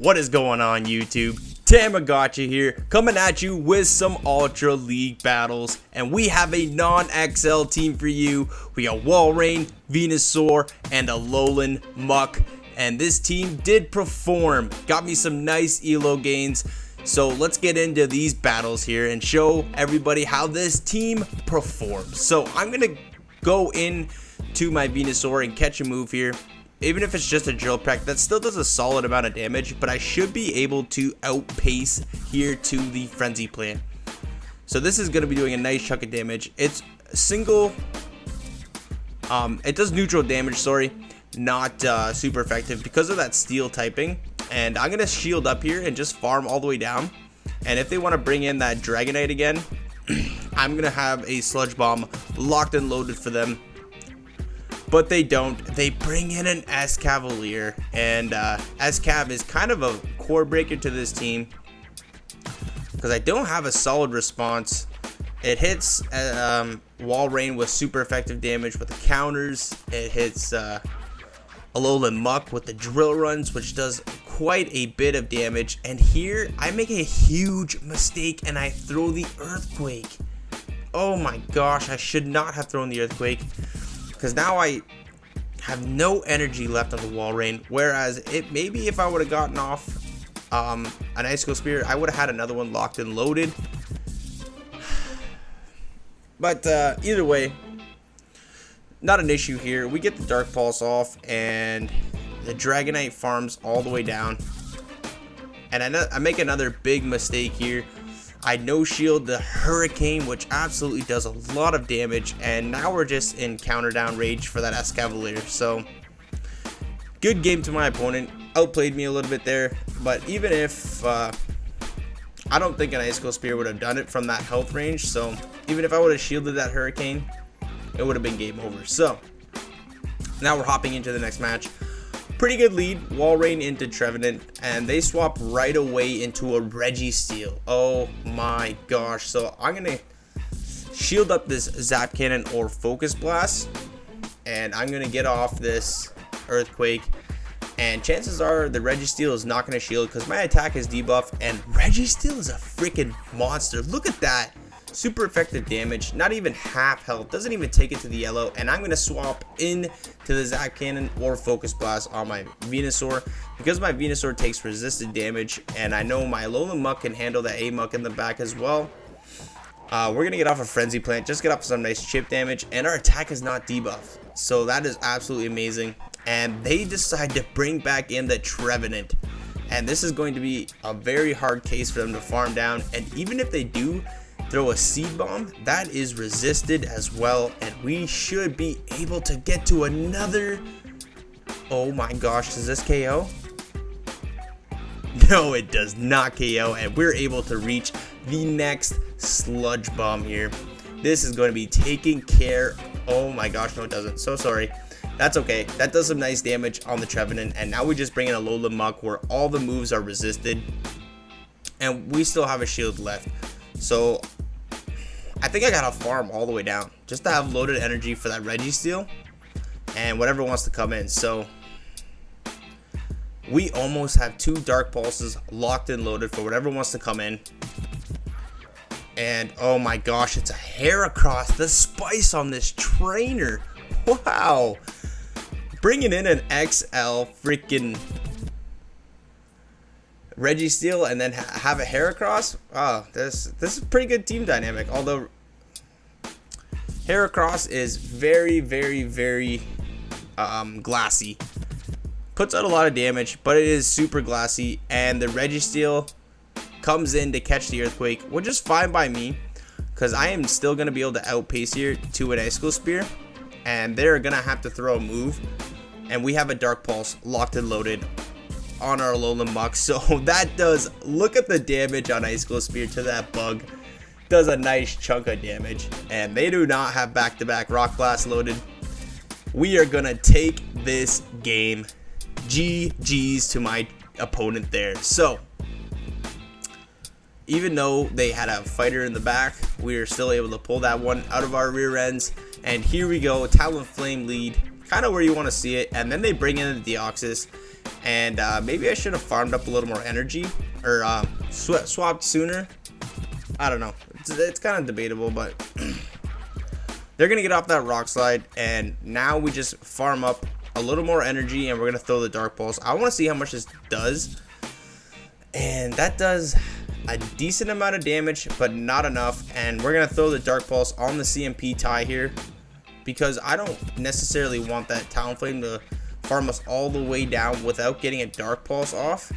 What is going on, YouTube? Thammagotcha here, coming at you with some Ultra League battles, and we have a non-XL team for you. We got Wallrein, Venusaur, and Aloan Muk, and this team did perform. Got me some nice ELO gains. So let's get into these battles here and show everybody how this team performs. So I'm gonna go in to my Venusaur and catch a move here. Even if it's just a drill peck, that still does a solid amount of damage, but I should be able to outpace here to the frenzy plant. So this is going to be doing a nice chunk of damage. It's single, it does neutral damage, sorry, not super effective because of that steel typing. And I'm going to shield up here and just farm all the way down. And if they want to bring in that Dragonite again, I'm going to have a Sludge Bomb locked and loaded for them. But they don't. They bring in an Escavalier, and Escav is kind of a core breaker to this team because I don't have a solid response. It hits Wallrein with super effective damage with the counters. It hits Alolan Muk with the drill runs, which does quite a bit of damage. And here I make a huge mistake and I throw the Earthquake. Oh my gosh, I should not have thrown the Earthquake, because now I have no energy left on the Wallrein. Whereas it maybe if I would have gotten off an Icicle Spear, I would have had another one locked and loaded. But either way, not an issue here. We get the Dark Pulse off, and the Dragonite farms all the way down. And I make another big mistake here. I no shield the Hurricane, which absolutely does a lot of damage, and now we're just in counter down rage for that Escavalier. So good game to my opponent, outplayed me a little bit there, but even if I don't think an Icicle Spear would have done it from that health range, so even if I would have shielded that Hurricane, it would have been game over. So now we're hopping into the next match. Pretty good lead, Wallrein into Trevenant, and they swap right away into a Registeel. Oh my gosh. So I'm gonna shield up this Zap Cannon or Focus Blast, and I'm gonna get off this Earthquake, and chances are the Registeel is not gonna shield because my attack is debuffed, and Registeel is a freaking monster. Look at that. Super effective damage, not even half health, doesn't even take it to the yellow. And I'm going to swap in to the Zap Cannon or Focus Blast on my Venusaur, because my Venusaur takes resisted damage, and I know my Alolan Muk can handle the A-Muk in the back as well. We're going to get off a Frenzy Plant, just get off some nice chip damage, and our attack is not debuffed, so that is absolutely amazing. And they decide to bring back in the Trevenant, and this is going to be a very hard case for them to farm down. And even if they do throw a Seed Bomb, that is resisted as well, and we should be able to get to another. Oh my gosh, does this KO? No, it does not KO, and we're able to reach the next Sludge Bomb here. This is going to be taking care. Oh my gosh, no it doesn't, so sorry. That's okay, that does some nice damage on the Trevenant, and now we just bring in a Alolan Muk where all the moves are resisted, and we still have a shield left. So I think I gotta farm all the way down just to have loaded energy for that Registeel and whatever wants to come in. So we almost have two Dark Pulses locked and loaded for whatever wants to come in. And oh my gosh, it's a Heracross. The spice on this trainer, wow. Bringing in an XL freaking Registeel and then have a Heracross. Oh, this is pretty good team dynamic. Although Heracross is very glassy, puts out a lot of damage, but it is super glassy. And the Registeel comes in to catch the Earthquake, which is fine by me because I am still gonna be able to outpace here to an Icicle Spear, and they're gonna have to throw a move, and we have a Dark Pulse locked and loaded on our Alolan Muk. So that does, look at the damage on Icicle Spear to that bug, does a nice chunk of damage. And they do not have back-to-back Rock Blast loaded. We are gonna take this game. GG's to my opponent there. So even though they had a fighter in the back, we were still able to pull that one out of our rear ends. And here we go, Talonflame lead, kind of where you want to see it. And then they bring in the Deoxys, And maybe I should have farmed up a little more energy, or swapped sooner. I don't know. It's kind of debatable, but they're going to get off that rock slide. And now we just farm up a little more energy, and we're going to throw the Dark Pulse. I want to see how much this does. And that does a decent amount of damage, but not enough. And we're going to throw the Dark Pulse on the CMP tie here, because I don't necessarily want that Talonflame to farm us all the way down without getting a Dark Pulse off.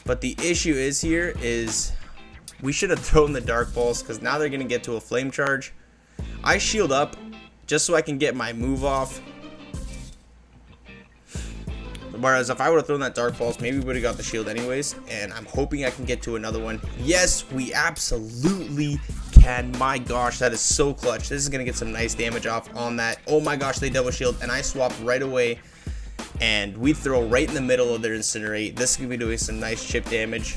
But the issue is here is we should have thrown the Dark Pulse, because now they're going to get to a Flame Charge. I shield up just so I can get my move off. Whereas if I would have thrown that Dark Pulse, maybe we would have got the shield anyways. And I'm hoping I can get to another one. Yes, we absolutely can. My gosh, that is so clutch. This is going to get some nice damage off on that. Oh my gosh, they double shield. And I swap right away. And we throw right in the middle of their Incinerate. This is going to be doing some nice chip damage.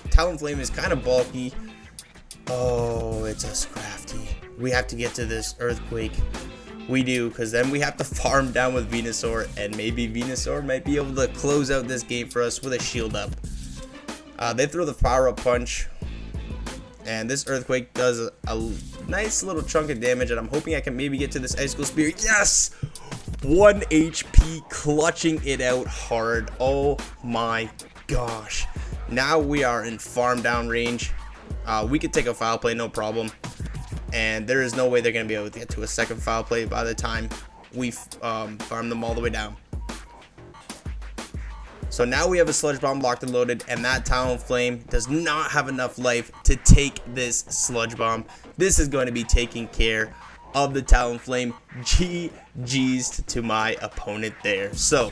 Talonflame is kind of bulky. Oh, it's a Scrafty. We have to get to this Earthquake. We do, because then we have to farm down with Venusaur, and maybe Venusaur might be able to close out this game for us with a shield up. They throw the Power Up Punch, and this Earthquake does a nice little chunk of damage, and I'm hoping I can maybe get to this Icicle Spear. Yes! 1 HP, clutching it out hard. Oh my gosh. Now we are in farm down range. We could take a Foul Play, no problem. And there is no way they're going to be able to get to a second Foul Play by the time we farm them all the way down. So now we have a Sludge Bomb locked and loaded, and that Talonflame does not have enough life to take this Sludge Bomb. This is going to be taking care of the Talonflame. GG's to my opponent there. So,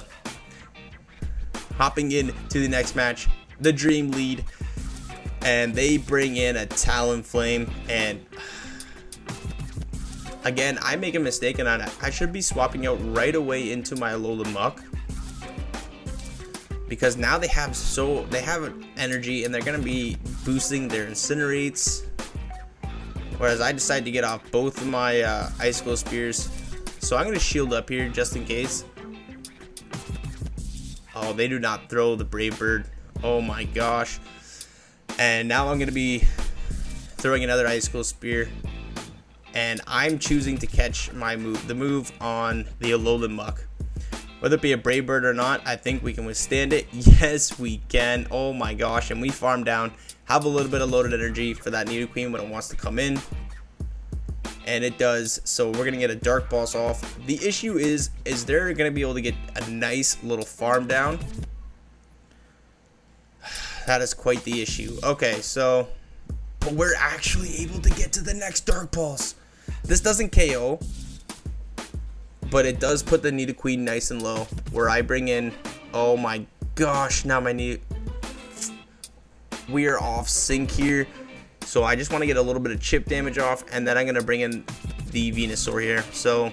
hopping into the next match, the Dream lead, and they bring in a Talonflame, and again, I make a mistake, and I should be swapping out right away into my Alolan Muk, because now they have energy, and they're gonna be boosting their Incinerates. Whereas I decided to get off both of my Icicle Spears, so I'm gonna shield up here just in case. Oh, they do not throw the Brave Bird. Oh my gosh! And now I'm gonna be throwing another Icicle Spear. And I'm choosing to catch my move, the move on the Alolan Muk. Whether it be a Brave Bird or not, I think we can withstand it. Yes, we can. Oh my gosh. And we farm down, have a little bit of loaded energy for that Nidoqueen when it wants to come in. And it does. So we're going to get a Dark Pulse off. The issue is they're going to be able to get a nice little farm down. That is quite the issue. Okay, so but we're actually able to get to the next Dark Pulse. This doesn't KO, but it does put the Nidoqueen nice and low, where I bring in, oh my gosh, now my we are off sync here. So I just want to get a little bit of chip damage off, and then I'm going to bring in the Venusaur here. So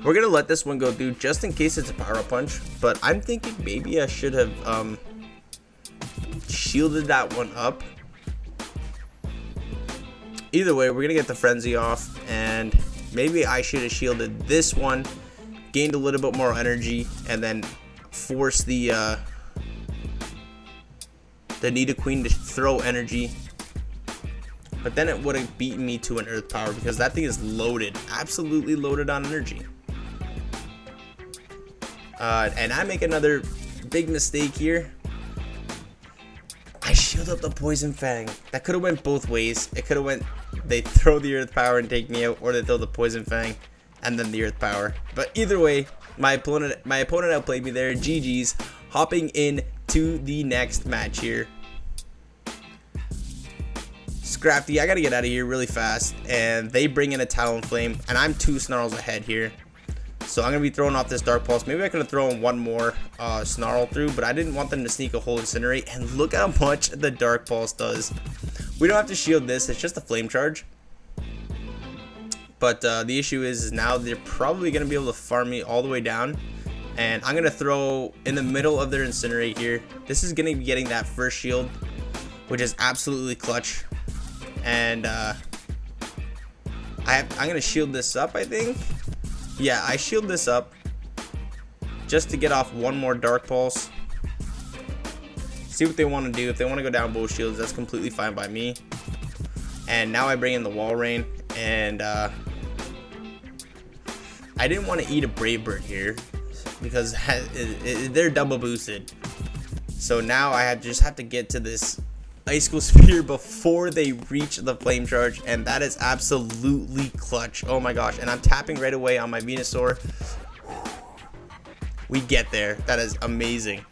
we're going to let this one go through just in case it's a Power Up Punch, but I'm thinking maybe I should have shielded that one up. Either way, we're going to get the Frenzy off, and maybe I should have shielded this one, gained a little bit more energy, and then force the Nidoqueen to throw energy. But then it would have beaten me to an Earth Power, because that thing is loaded, absolutely loaded on energy. And I make another big mistake here. I shield up the Poison Fang. That could have went both ways. It could have went, they throw the Earth Power and take me out, or they throw the Poison Fang and then the Earth Power. But either way, my opponent outplayed me there. GG's. Hopping in to the next match here. Scrafty, I gotta get out of here really fast, and they bring in a Talonflame, and I'm 2 Snarls ahead here. So I'm going to be throwing off this Dark Pulse. Maybe I could have thrown one more Snarl through, but I didn't want them to sneak a whole Incinerate. And look how much the Dark Pulse does. We don't have to shield this. It's just a Flame Charge. But the issue is now they're probably going to be able to farm me all the way down. And I'm going to throw in the middle of their Incinerate here. This is going to be getting that first shield, which is absolutely clutch. And I'm going to shield this up, I think. Yeah, I shield this up, just to get off one more Dark Pulse. See what they want to do. If they want to go down both shields, that's completely fine by me. And now I bring in the Wallrein, and I didn't want to eat a Brave Bird here because they're double boosted. So now I just have to get to this Icicle Spear before they reach the Flame Charge, and that is absolutely clutch. Oh my gosh. And I'm tapping right away on my Venusaur. We get there. That is amazing.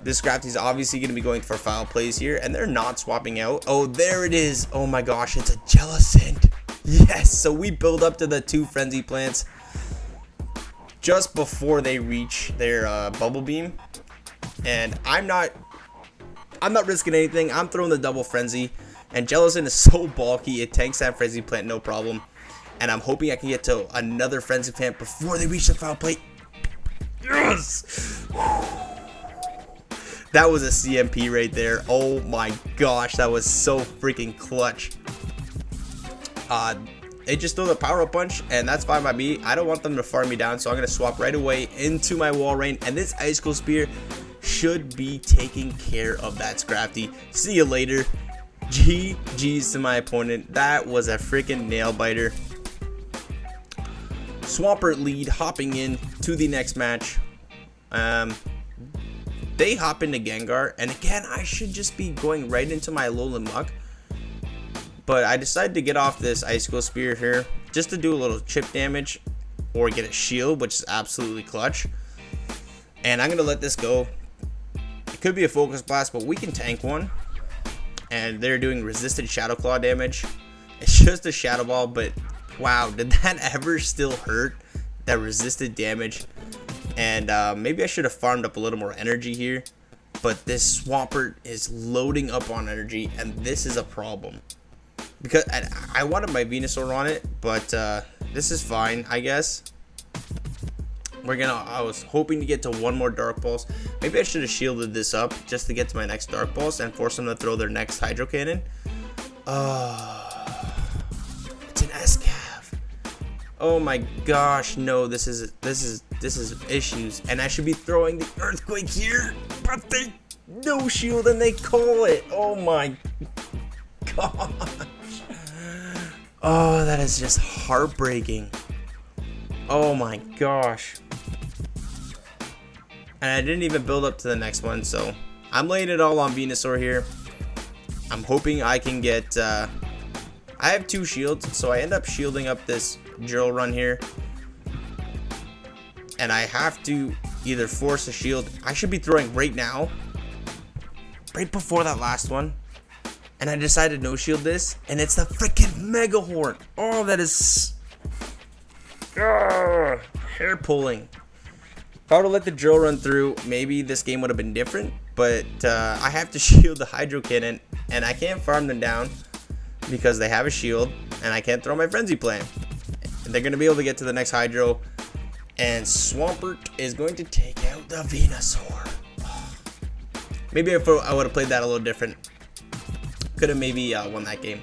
This Scrafty is obviously going to be going for foul plays here, and they're not swapping out. Oh, there it is. Oh my gosh, it's a jellicent. Yes, so we build up to the 2 Frenzy Plants just before they reach their Bubble Beam, and I'm not risking anything. I'm throwing the double Frenzy, and jellicent is so bulky, it tanks that Frenzy Plant no problem, and I'm hoping I can get to another Frenzy Plant before they reach the foul plate. Yes! That was a CMP right there. Oh my gosh, that was so freaking clutch. They just throw the power-up punch, and that's fine by me. I don't want them to farm me down, so I'm going to swap right away into my Wallrein, and this Icicle Spear should be taking care of that Scrafty. See you later. GG's to my opponent. That was a freaking nail biter. Swampert lead, hopping in to the next match. They hop into Gengar, and again, I should just be going right into my Alolan Muk. But I decided to get off this Icicle Spear here just to do a little chip damage or get a shield, which is absolutely clutch. And I'm going to let this go. It could be a Focus Blast, but we can tank one. And they're doing resisted Shadow Claw damage. It's just a Shadow Ball, but wow, did that ever still hurt? That resisted damage. And maybe I should have farmed up a little more energy here. But this Swampert is loading up on energy, and this is a problem. Because I wanted my Venusaur on it, but this is fine, I guess. I was hoping to get to one more Dark Pulse. Maybe I should have shielded this up just to get to my next Dark Pulse and force them to throw their next Hydro Cannon. It's an Escav. Oh my gosh, no, this is issues, and I should be throwing the Earthquake here, but they no shield and they call it. Oh my gosh. Oh, that is just heartbreaking. Oh my gosh. And I didn't even build up to the next one, so I'm laying it all on Venusaur here. I'm hoping I can get I have 2 shields, so I end up shielding up this drill run here. And I have to either force a shield. I should be throwing right now, right before that last one. And I decided no shield this, and it's the freaking Mega Horn. Oh, that is hair pulling. If I would have let the drill run through, maybe this game would have been different. But I have to shield the Hydro Cannon, and I can't farm them down because they have a shield, and I can't throw my Frenzy Plant. They're going to be able to get to the next Hydro, and Swampert is going to take out the Venusaur. Maybe if I would have played that a little different, could have maybe won that game.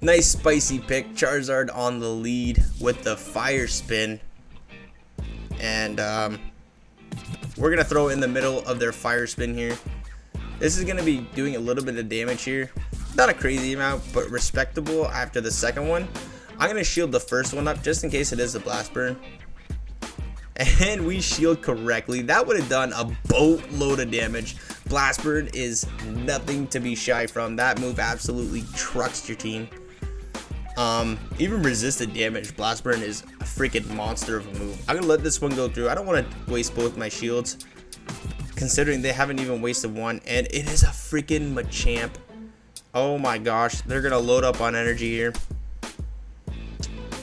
Nice spicy pick. Charizard on the lead with the Fire Spin. And we're going to throw in the middle of their Fire Spin here. This is going to be doing a little bit of damage here. Not a crazy amount, but respectable after the second one. I'm going to shield the first one up just in case it is a Blast Burn. And we shield correctly. That would have done a boatload of damage. Blast Burn is nothing to be shy from. That move absolutely trucks your team. Even resisted damage, Blast Burn is a freaking monster of a move. I'm going to let this one go through. I don't want to waste both my shields, considering they haven't even wasted one. And it is a freaking Machamp. Oh my gosh. They're going to load up on energy here.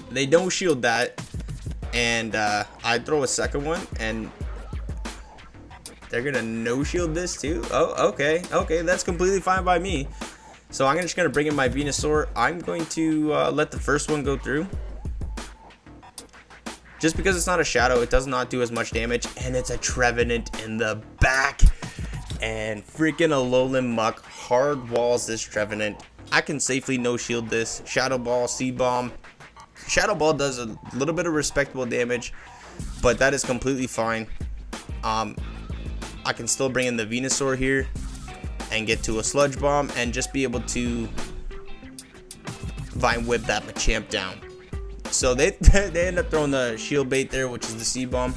They don't shield that. And I throw a second one, and they're gonna no shield this too. Oh, okay, that's completely fine by me. So I'm just gonna bring in my Venusaur. I'm going to let the first one go through. Just because it's not a shadow, it does not do as much damage, and it's a Trevenant in the back. And freaking Alolan Muk hard walls this Trevenant. I can safely no shield this. Shadow Ball, Seed Bomb. Shadow Ball does a little bit of respectable damage, but that is completely fine. I can still bring in the Venusaur here and get to a Sludge Bomb and just be able to Vine Whip that Machamp down. So they end up throwing the Shield Bait there, which is the Seed Bomb,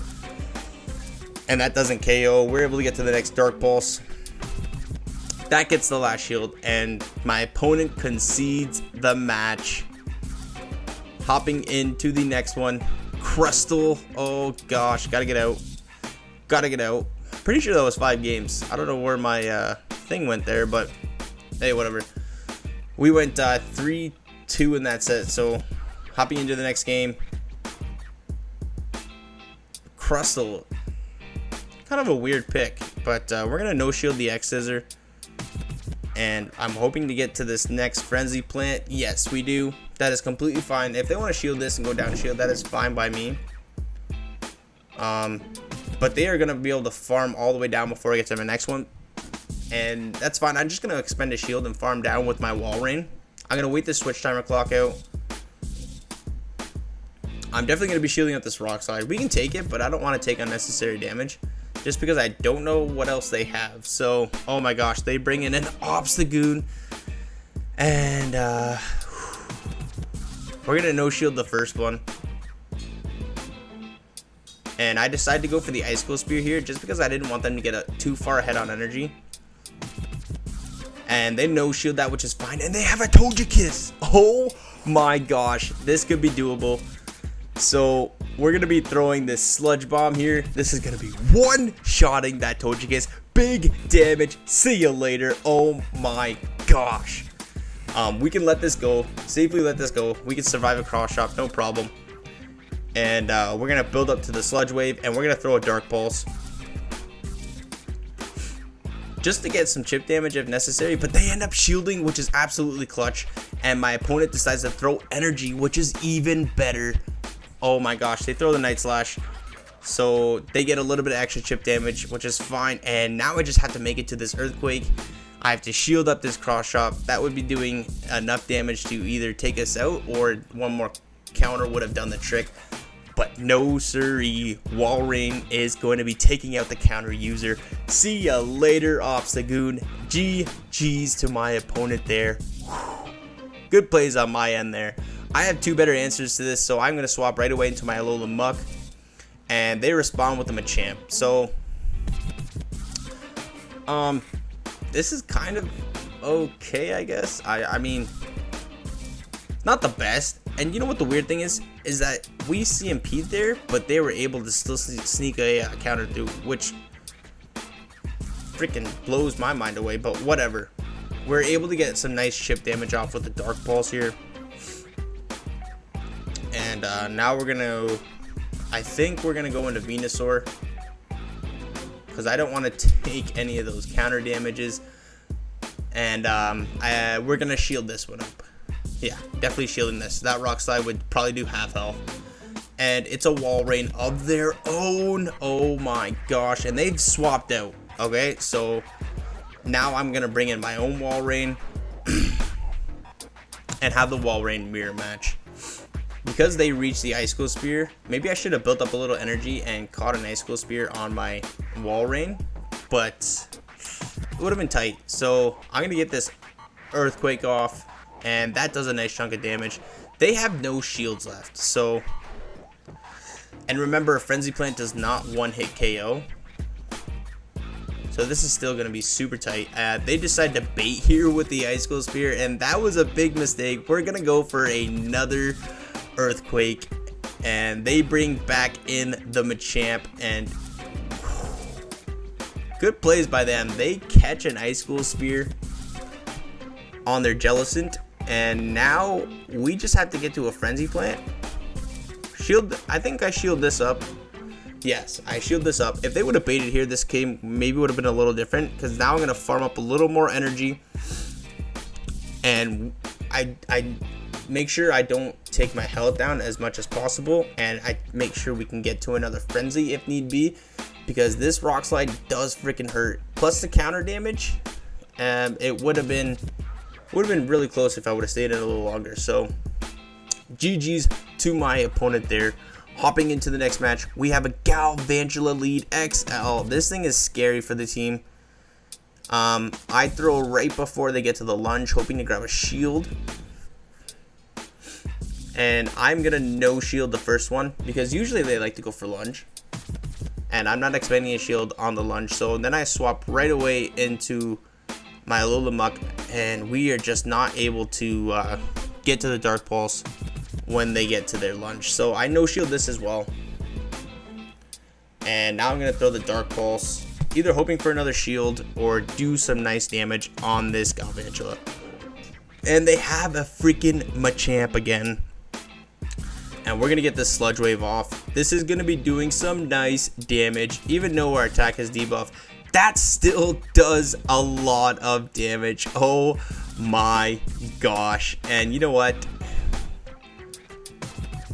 and that doesn't KO. We're able to get to the next Dark Pulse. That gets the last shield, and my opponent concedes the match. Hopping into the next one, Crystal. Oh gosh, gotta get out. Gotta get out. Pretty sure that was 5 games. I don't know where my thing went there, but hey, whatever. We went 3-2 in that set, so hopping into the next game. Crystal. Kind of a weird pick, but we're gonna no shield the X Scissor. And I'm hoping to get to this next Frenzy Plant. Yes, we do. That is completely fine. If they want to shield this and go down shield, that is fine by me. But they are going to be able to farm all the way down before I get to my next one. And that's fine. I'm just going to expend a shield and farm down with my Wallrein. I'm going to wait this switch timer clock out. I'm definitely going to be shielding up this Rock Slide. We can take it, but I don't want to take unnecessary damage, just because I don't know what else they have. So, oh my gosh, they bring in an Obstagoon, and we're gonna no shield the first one. And I decided to go for the Icicle Spear here, just because I didn't want them to get too far ahead on energy. And they no shield that, which is fine. And they have a Togekiss. Oh my gosh, this could be doable. So we're going to be throwing this Sludge Bomb here. This is going to be one-shotting that Togekiss. Big damage. See you later. Oh my gosh. We can let this go. Safely let this go. We can survive a cross shot, no problem. And we're going to build up to the Sludge Wave, and we're going to throw a Dark Pulse, just to get some chip damage if necessary. But they end up shielding, which is absolutely clutch. And my opponent decides to throw Energy, which is even better. Oh my gosh, they throw the Night Slash, so they get a little bit of extra chip damage, which is fine. And now I just have to make it to this Earthquake. I have to shield up this Cross Chop. That would be doing enough damage to either take us out, or one more counter would have done the trick. But no siree, Wallrein is going to be taking out the counter user. See ya later, Obstagoon. GG's to my opponent there. Good plays on my end there. I have 2 better answers to this, so I'm going to swap right away into my Alolan Muk. And they respond with a Machamp. So, this is kind of okay, I guess. I mean, not the best. And you know what the weird thing is? Is that we CMP'd there, but they were able to still sneak a counter through, which freaking blows my mind away, but whatever. We're able to get some nice chip damage off with the Dark Pulse here. And now we're gonna, I think we're gonna go into Venusaur, because I don't want to take any of those counter damages. And we're gonna shield this one up. Yeah, definitely shielding this. That Rock Slide would probably do half health. And it's a Wallrein of their own. Oh my gosh, and they've swapped out. Okay, so now I'm gonna bring in my own Wallrein and have the Wallrein mirror match. Because they reached the Icicle Spear, maybe I should have built up a little energy and caught an Icicle Spear on my Wallrein, but it would have been tight. So I'm going to get this Earthquake off, and that does a nice chunk of damage. They have no shields left, so... And remember, a Frenzy Plant does not one-hit KO. So this is still going to be super tight. They decide to bait here with the Icicle Spear, and that was a big mistake. We're going to go for another Earthquake, and they bring back in the Machamp, and good plays by them. They catch an Icicle Spear on their Jellicent, and now we just have to get to a Frenzy Plant. Shield, I think I shield this up. Yes, I shield this up. If they would have baited here, this game maybe would have been a little different, because now I'm going to farm up a little more energy, and I make sure I don't take my health down as much as possible, and I make sure we can get to another Frenzy if need be, because this Rock Slide does freaking hurt. Plus the counter damage, it would have been really close if I would have stayed in a little longer. So GG's to my opponent there. Hopping into the next match, we have a Galvantula lead XL. This thing is scary for the team. I throw right before they get to the lunge, hoping to grab a shield. And I'm going to no shield the first one, because usually they like to go for lunge. And I'm not expending a shield on the lunge. So then I swap right away into my Alolan Muk, and we are just not able to get to the Dark Pulse when they get to their lunge. So I no shield this as well. And now I'm going to throw the Dark Pulse, either hoping for another shield or do some nice damage on this Galvantula. And they have a freaking Machamp again. And we're going to get this Sludge Wave off. This is going to be doing some nice damage. Even though our attack has debuff, that still does a lot of damage. Oh my gosh. And you know what?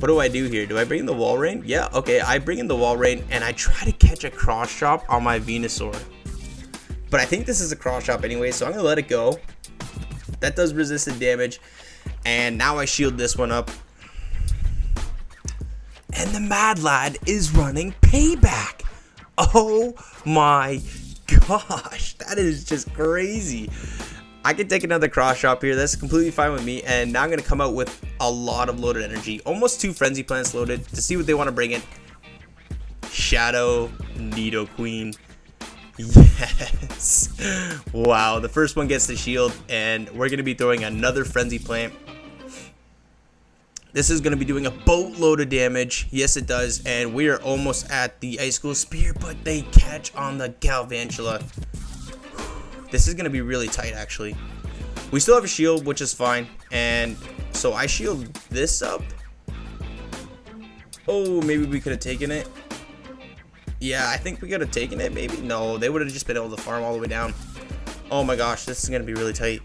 What do I do here? Do I bring in the Wallrein? Yeah, okay. I bring in the Wallrein and I try to catch a cross chop on my Venusaur. But I think this is a cross chop anyway, so I'm going to let it go. That does resistant damage. And now I shield this one up. And the Mad Lad is running payback. Oh my gosh, that is just crazy. I can take another cross chop here. That's completely fine with me. And now I'm going to come out with a lot of loaded energy. Almost 2 Frenzy Plants loaded to see what they want to bring in. Shadow Nidoqueen. Yes. Wow, the first one gets the shield. And we're going to be throwing another Frenzy Plant. This is going to be doing a boatload of damage. Yes, it does. And we are almost at the Icicle Spear, but they catch on the Galvantula. This is going to be really tight, actually. We still have a shield, which is fine. And so I shield this up. Oh, maybe we could have taken it. Yeah, I think we could have taken it, maybe. No, they would have just been able to farm all the way down. Oh my gosh, this is going to be really tight.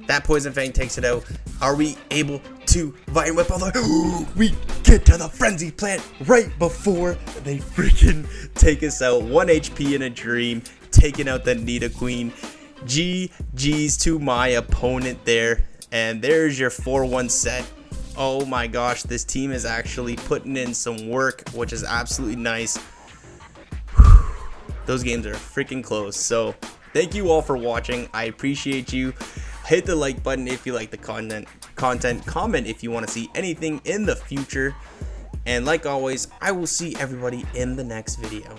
That Poison Fang takes it out. Are we able to Vine Whip all the way? We get to the Frenzy Plant right before they freaking take us out. 1 HP in a dream, taking out the Nidoqueen. GG's to my opponent there. And there's your 4-1 set. Oh my gosh, this team is actually putting in some work, which is absolutely nice. Those games are freaking close. So thank you all for watching. I appreciate you. Hit the like button if you like the content. Comment if you want to see anything in the future. And like always, I will see everybody in the next video.